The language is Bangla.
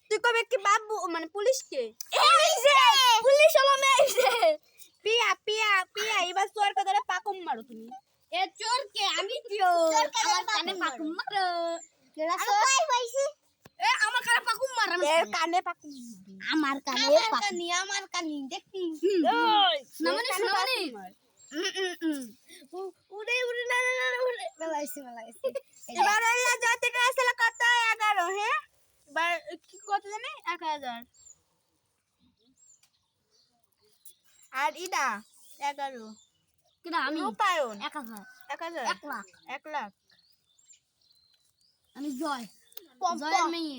তুই কবে কি বাবু মানে পুলিশকে পুলিশ হলো মেয়ে পিয়া পিয়া পিয়া এবার চোর কে ধরে পাকুম মারো তুমি এ চোর কে আমি চোর আমার কানে পাকুম মারো এ আমার কানে পাকুম মার এর কানে পাকুম আমার কানে দেখি নামনি নামনি উড়ে উড়ে না মেলাইছি এবার আল্লাহ জাতি ক্লাসে কত 11 হ্যাঁ এবার কি কত জানি 1000 আর ইদা 11 কিনা আমি রূপায়ণ 1000 1 লাখ আমি জয় জয়ের মেয়ে